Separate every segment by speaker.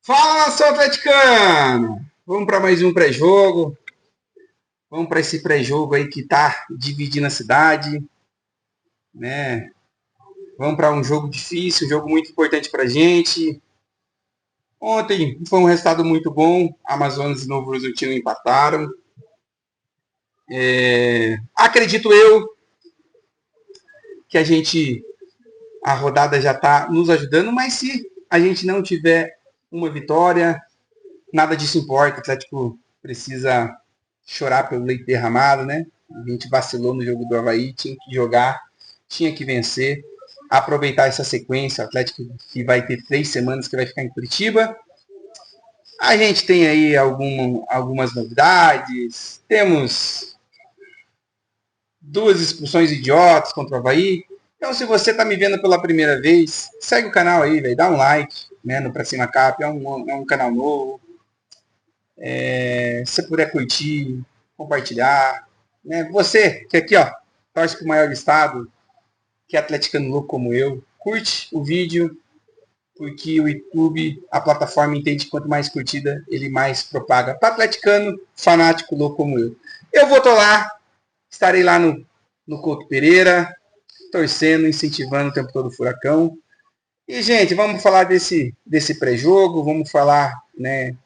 Speaker 1: Fala, nação atleticana! Vamos para mais um pré-jogo. Vamos para esse pré-jogo aí que tá dividindo a cidade, né? Vamos para um jogo difícil, um jogo muito importante para a gente. Ontem foi um resultado muito bom. Amazonas e Novo Horizontino empataram. Acredito eu que a rodada já está nos ajudando, mas se a gente não tiver uma vitória, nada disso importa. O Atlético precisa chorar pelo leite derramado, né? A gente vacilou no jogo do Avaí, tinha que jogar, tinha que vencer, aproveitar essa sequência. O Atlético que vai ter 3 semanas que vai ficar em Curitiba. A gente tem aí algumas novidades. Temos 2 expulsões idiotas contra o Avaí. Então, se você está me vendo pela primeira vez, segue o canal aí, véio, dá um like, né, no Pra Cima Cap, é um canal novo. Se você puder curtir, compartilhar, né? Você que aqui, ó, torce para o maior estado, que é atleticano louco como eu, curte o vídeo, porque o YouTube, a plataforma entende que quanto mais curtida, ele mais propaga para atleticano fanático louco como eu. Eu vou estar lá, estarei lá no Couto Pereira, torcendo, incentivando o tempo todo o Furacão. E, gente, vamos falar desse pré-jogo, vamos falar, né,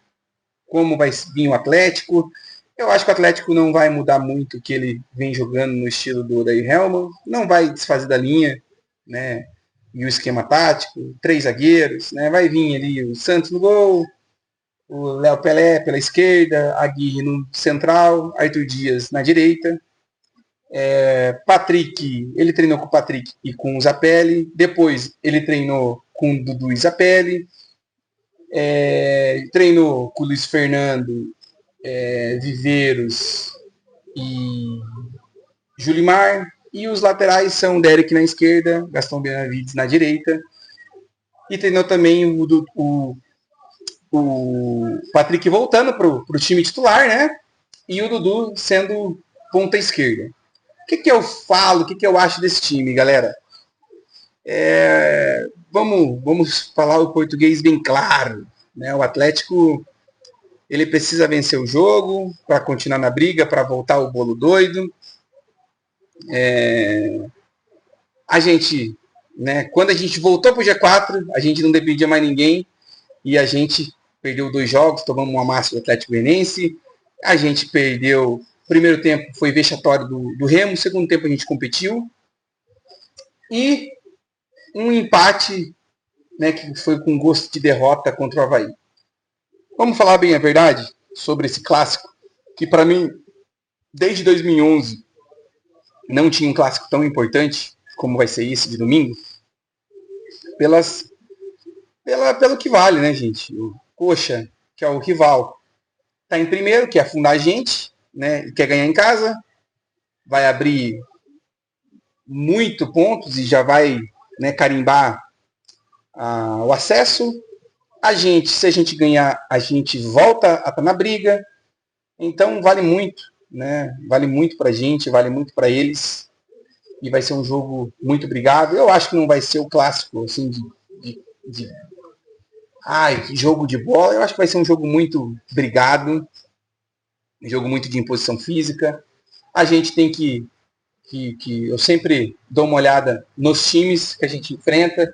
Speaker 1: como vai vir o Atlético. Eu acho que o Atlético não vai mudar muito o que ele vem jogando no estilo do Odair Helman. Não vai desfazer da linha, né? E o esquema tático, 3 zagueiros, né? Vai vir ali o Santos no gol, o Léo Pelé pela esquerda, Aguirre no central, Arthur Dias na direita. Patrick, ele treinou com o Patrick e com o Zapelli. Depois ele treinou com o Dudu e Zapelli. Treinou com o Luiz Fernando, Viveiros e Julimar. E os laterais são Derek na esquerda, Gastão Benavides na direita. E treinou também o Patrick voltando para o time titular, né? E o Dudu sendo ponta esquerda. O que eu falo, o que eu acho desse time, galera? Vamos falar o português bem claro. Né? O Atlético ele precisa vencer o jogo para continuar na briga, para voltar o bolo doido. A gente, né, quando a gente voltou para o G4, a gente não dependia mais ninguém e a gente perdeu 2 jogos, tomamos uma massa do Atlético Goianiense, a gente perdeu, o primeiro tempo foi vexatório do Remo, o segundo tempo a gente competiu e um empate, né, que foi com gosto de derrota contra o Avaí. Vamos falar bem a verdade sobre esse clássico, que para mim, desde 2011, não tinha um clássico tão importante como vai ser esse de domingo, pelo que vale, né, gente? O Coxa, que é o rival, está em primeiro, quer afundar a gente, né? Quer ganhar em casa, vai abrir muito pontos e já vai, né, carimbar o acesso. A gente, se a gente ganhar, a gente volta a estar na briga. Então vale muito, né? Vale muito para a gente, vale muito para eles. E vai ser um jogo muito brigado. Eu acho que não vai ser o clássico assim de que jogo de bola. Eu acho que vai ser um jogo muito brigado, um jogo muito de imposição física. A gente tem que eu sempre dou uma olhada nos times que a gente enfrenta.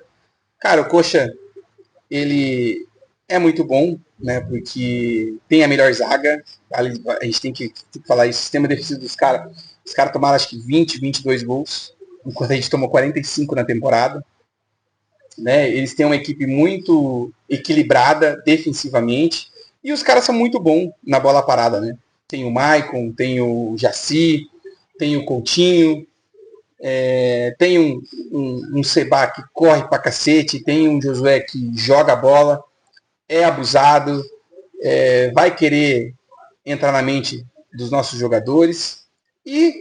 Speaker 1: Cara, o Coxa, ele é muito bom, né? Porque tem a melhor zaga. A gente tem que falar isso. O sistema defensivo dos caras. Os caras tomaram acho que 20, 22 gols, enquanto a gente tomou 45 na temporada. Né? Eles têm uma equipe muito equilibrada defensivamente. E os caras são muito bons na bola parada, né? Tem o Maicon, tem o Jaci, tem o Coutinho, tem um Seba que corre pra cacete, tem um Josué que joga a bola, é abusado, vai querer entrar na mente dos nossos jogadores. E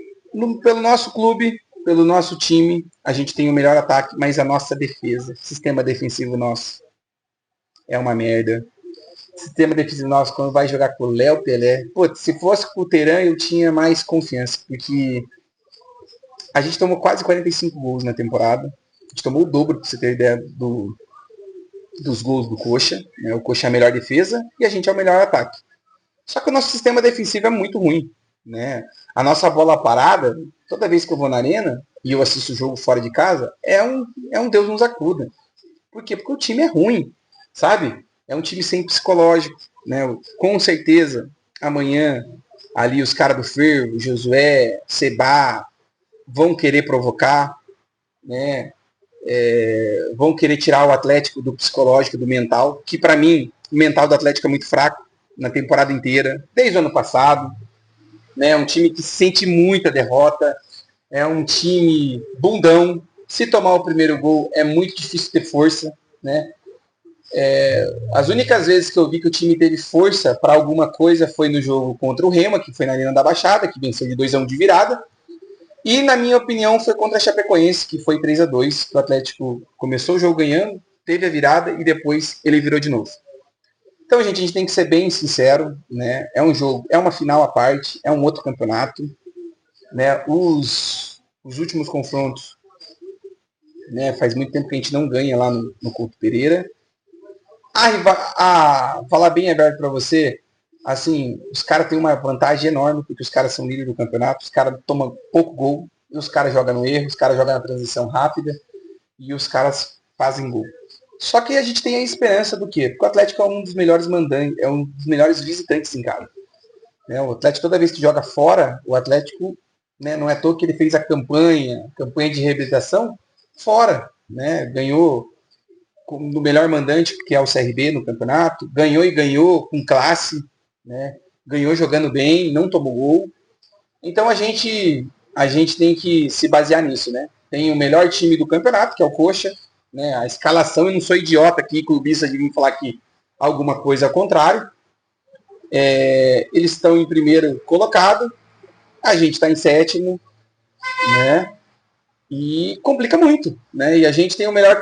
Speaker 1: pelo nosso clube, pelo nosso time, a gente tem o melhor ataque, mas a nossa defesa, sistema defensivo nosso, é uma merda. Sistema defensivo nosso, quando vai jogar com o Léo Pelé, putz, se fosse com o Teran, eu tinha mais confiança, porque a gente tomou quase 45 gols na temporada. A gente tomou o dobro, pra você ter ideia, dos gols do Coxa. Né? O Coxa é a melhor defesa e a gente é o melhor ataque. Só que o nosso sistema defensivo é muito ruim. Né? A nossa bola parada, toda vez que eu vou na arena e eu assisto o jogo fora de casa, é um Deus nos acuda. Por quê? Porque o time é ruim, sabe? É um time sem psicológico. Né? Com certeza, amanhã, ali os caras do Ferro, Josué, Seba, vão querer provocar, né? Vão querer tirar o Atlético do psicológico, do mental, que para mim, o mental do Atlético é muito fraco na temporada inteira, desde o ano passado. Né? É um time que sente muita derrota, é um time bundão. Se tomar o primeiro gol, é muito difícil ter força. Né? As únicas vezes que eu vi que o time teve força para alguma coisa foi no jogo contra o Rema, que foi na Arena da Baixada, que venceu de 2-1 de virada. E, na minha opinião, foi contra a Chapecoense, que foi 3-2, que o Atlético começou o jogo ganhando, teve a virada e depois ele virou de novo. Então, gente, a gente tem que ser bem sincero, né? É um jogo, é uma final à parte, é um outro campeonato. Né? Os últimos confrontos, né? Faz muito tempo que a gente não ganha lá no Couto Pereira. Falar bem aberto para você, assim, os caras têm uma vantagem enorme, porque os caras são líderes do campeonato, os caras tomam pouco gol, e os caras jogam no erro, os caras jogam na transição rápida, e os caras fazem gol. Só que a gente tem a esperança do quê? Porque o Atlético é um dos melhores mandantes, é um dos melhores visitantes em casa. Né? O Atlético, toda vez que joga fora, o Atlético, né, não é à toa que ele fez a campanha de reabilitação fora. Né? Ganhou no melhor mandante, que é o CRB no campeonato, ganhou com classe, né? Ganhou jogando bem, não tomou gol. Então a gente tem que se basear nisso, né? Tem o melhor time do campeonato, que é o Coxa, né? A escalação, eu não sou idiota aqui, clubista, de vir falar aqui alguma coisa ao contrário. Eles estão em primeiro colocado, a gente está em sétimo, né? E complica muito, né? E a gente tem o melhor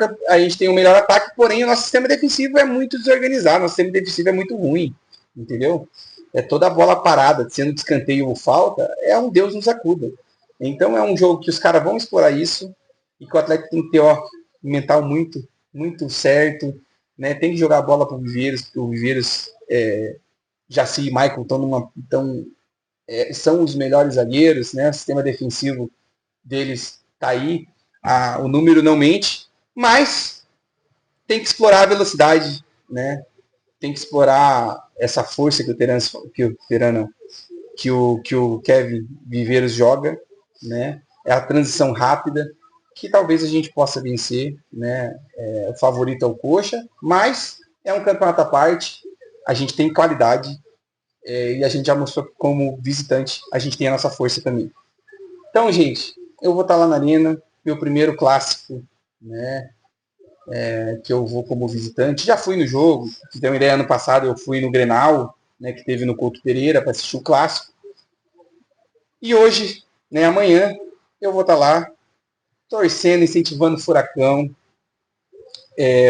Speaker 1: ataque, porém o nosso sistema defensivo é muito desorganizado, nosso sistema defensivo é muito ruim, entendeu? É toda a bola parada, sendo de escanteio ou falta, é um Deus nos acuda. Então é um jogo que os caras vão explorar isso e que o Atlético tem que ter mental muito, muito certo, né? Tem que jogar a bola para o Viveiros, porque o Viveiros, Jaci e Michael são os melhores zagueiros, né? O sistema defensivo deles tá aí, o número não mente, mas tem que explorar a velocidade, né? Tem que explorar essa força que o Kevin Viveiros joga, né? É a transição rápida que talvez a gente possa vencer, né? O favorito é o Coxa, mas é um campeonato à parte, a gente tem qualidade e a gente já mostrou que como visitante a gente tem a nossa força também. Então, gente, eu vou estar lá na Arena, meu primeiro clássico, né? Que eu vou como visitante. Já fui no jogo, se tem uma ideia, ano passado eu fui no Grenal, né, que teve no Couto Pereira para assistir o clássico. E hoje, né, amanhã, eu vou estar lá torcendo, incentivando o Furacão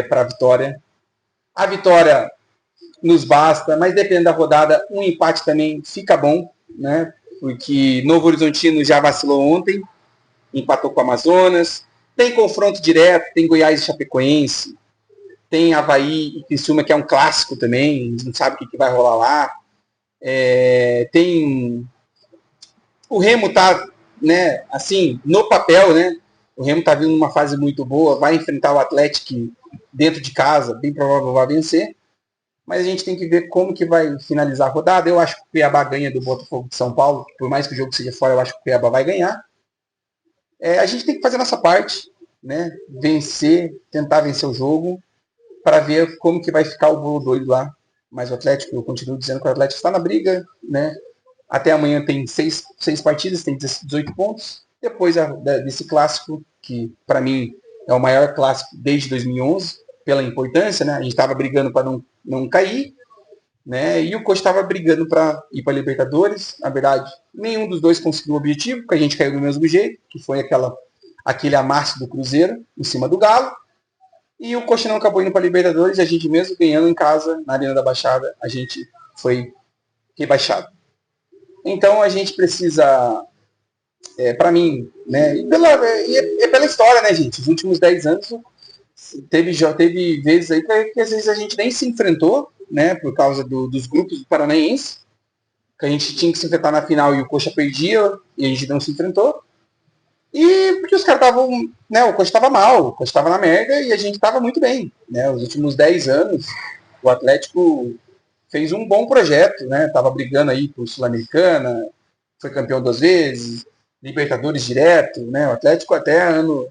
Speaker 1: para a vitória. A vitória nos basta, mas dependendo da rodada, um empate também fica bom, né? Porque Novo Horizontino já vacilou ontem, empatou com o Amazonas. Tem confronto direto, tem Goiás e Chapecoense, tem Avaí e Criciúma, que é um clássico também, a gente não sabe o que vai rolar lá. Tem o Remo tá, né, assim, no papel, né? O Remo tá vindo numa fase muito boa, vai enfrentar o Atlético dentro de casa, bem provável vai vencer. Mas a gente tem que ver como que vai finalizar a rodada. Eu acho que o Cuiabá ganha do Botafogo de São Paulo, por mais que o jogo seja fora, eu acho que o Cuiabá vai ganhar. A gente tem que fazer a nossa parte, né? Tentar vencer o jogo, para ver como que vai ficar o bolo doido lá. Mas o Atlético, eu continuo dizendo que o Atlético está na briga, né? Até amanhã tem 6 partidas, tem 18 pontos. Depois desse clássico, que para mim é o maior clássico desde 2011, pela importância, né? A gente estava brigando para não cair, né? E o Coxa estava brigando para ir para a Libertadores. Na verdade, nenhum dos dois conseguiu o objetivo, porque a gente caiu do mesmo jeito, que foi aquele amasso do Cruzeiro em cima do Galo. E o Coxa não acabou indo para a Libertadores, e a gente mesmo ganhando em casa, na Arena da Baixada, a gente foi rebaixado. Então a gente precisa, para mim, né? E pela história, né, gente? Os últimos 10 anos teve vezes aí que às vezes a gente nem se enfrentou, né, por causa dos grupos do Paranaense, que a gente tinha que se enfrentar na final e o Coxa perdia e a gente não se enfrentou. E porque os caras estavam, né, o Coxa estava mal, o Coxa estava na merda e a gente estava muito bem, né? Os últimos 10 anos, o Atlético fez um bom projeto, né? Tava brigando aí por Sul-Americana, foi campeão 2 vezes, Libertadores direto, né? O Atlético até ano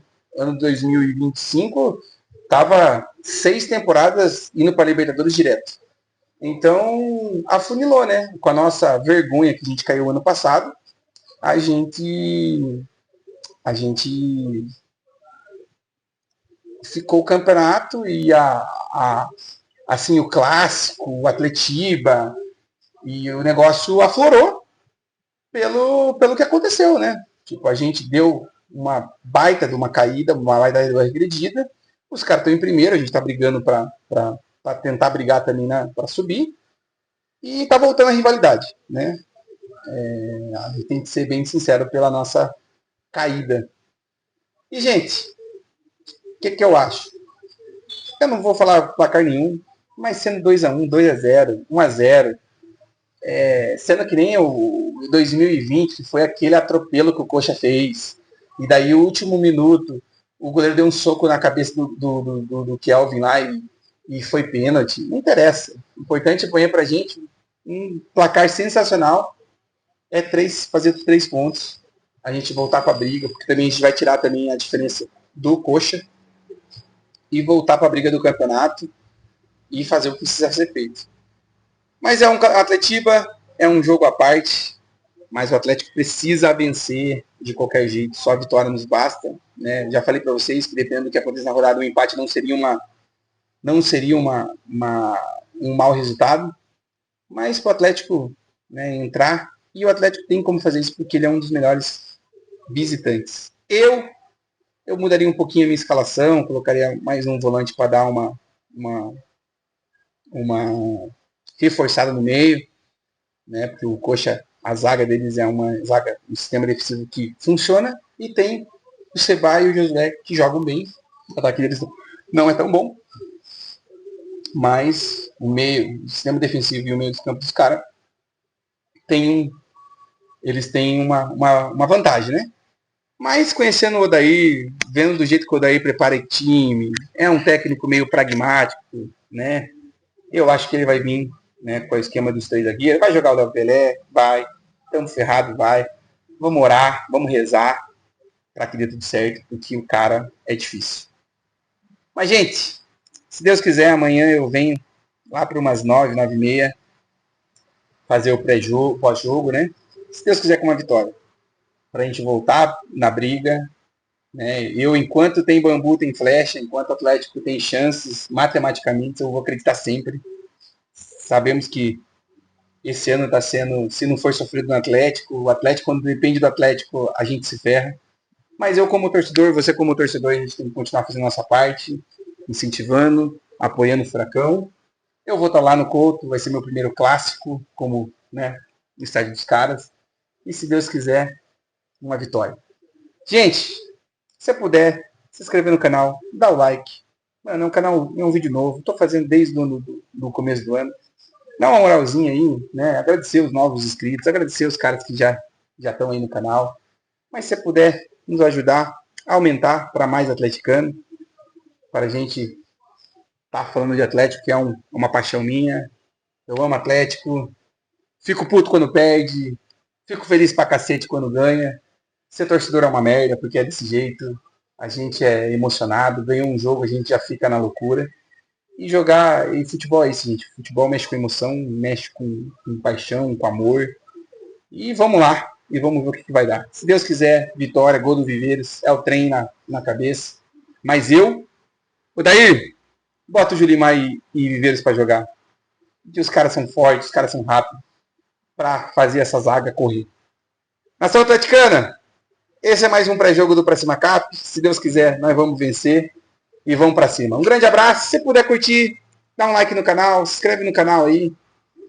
Speaker 1: 2025 tava 6 temporadas indo para Libertadores direto. Então, afunilou, né? Com a nossa vergonha que a gente caiu ano passado, a gente a gente ficou o campeonato e assim, o clássico, o Atletiba, e o negócio aflorou pelo que aconteceu, né? Tipo, a gente deu uma baita de uma caída, uma baita de uma regredida, os caras estão em primeiro, a gente está brigando para tentar brigar também para subir, e tá voltando a rivalidade, né? A gente tem que ser bem sincero pela nossa caída. E, gente, o que eu acho? Eu não vou falar placar nenhum, mas sendo 2-1, 2-0, 1-0, sendo que nem o 2020, que foi aquele atropelo que o Coxa fez, e daí o último minuto, o goleiro deu um soco na cabeça do Kelvin lá e foi pênalti. Não interessa. O importante é pôr pra gente um placar sensacional, fazer 3 pontos, a gente voltar com a briga, porque também a gente vai tirar também a diferença do Coxa e voltar para a briga do campeonato e fazer o que precisa ser feito. Mas é um Atletiba, é um jogo à parte, mas o Atlético precisa vencer de qualquer jeito, só a vitória nos basta, né? Já falei para vocês que dependendo do que acontecer na rodada, o empate não seria um mau resultado, mas para o Atlético, né, entrar, e o Atlético tem como fazer isso porque ele é um dos melhores visitantes. Eu mudaria um pouquinho a minha escalação, colocaria mais um volante para dar uma reforçada no meio, né? Porque o Coxa, a zaga deles é uma zaga, um sistema defensivo que funciona, e tem o Seba e o Josué que jogam bem. O ataque deles não é tão bom, mas o sistema defensivo e o meio dos campos dos caras eles têm uma vantagem, né? Mas conhecendo o Odair, vendo do jeito que o Odair prepara time, é um técnico meio pragmático, né? Eu acho que ele vai vir, né, com o esquema dos 3 aqui. Ele vai jogar o Léo Pelé, vai. Estamos ferrados, vai. Vamos orar, vamos rezar para que dê tudo certo, porque o cara é difícil. Mas, gente, se Deus quiser, amanhã eu venho lá para umas 9, 9h30, fazer o pré-jogo, pós-jogo, né? Se Deus quiser, com uma vitória. Para a gente voltar na briga, né? Enquanto tem bambu, tem flecha, enquanto o Atlético tem chances, matematicamente, eu vou acreditar sempre. Sabemos que esse ano está sendo, se não for sofrido no Atlético, o Atlético, quando depende do Atlético, a gente se ferra. Mas eu como torcedor, você como torcedor, a gente tem que continuar fazendo a nossa parte, incentivando, apoiando o Furacão. Eu vou estar lá no Couto, vai ser meu primeiro clássico, como, né, no estádio dos caras. E se Deus quiser, uma vitória. Gente, se você puder, se inscrever no canal, dá o like. Mano, é um vídeo novo, estou fazendo desde o começo do ano. Dá uma moralzinha aí, né? Agradecer os novos inscritos, agradecer os caras que já estão aí no canal. Mas se você puder nos ajudar a aumentar para mais atleticano, para a gente estar falando de Atlético, que é uma paixão minha. Eu amo Atlético, fico puto quando perde, fico feliz pra cacete quando ganha. Ser torcedor é uma merda, porque é desse jeito. A gente é emocionado, ganha um jogo, a gente já fica na loucura. E futebol é isso, gente. Futebol mexe com emoção, mexe com paixão, com amor. E vamos lá, e vamos ver o que vai dar. Se Deus quiser, vitória, gol do Viveiros, é o trem na cabeça. Mas o Daí, bota o Julimar e Viveiros para jogar. Que os caras são fortes, os caras são rápidos, para fazer essa zaga correr. Nação Atleticana, esse é mais um pré-jogo do Pra Cima Cap. Se Deus quiser, nós vamos vencer e vamos para cima. Um grande abraço. Se puder curtir, dá um like no canal, se inscreve no canal aí.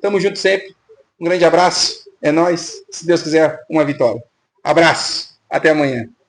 Speaker 1: Tamo junto sempre. Um grande abraço. É nóis. Se Deus quiser, uma vitória. Abraço. Até amanhã.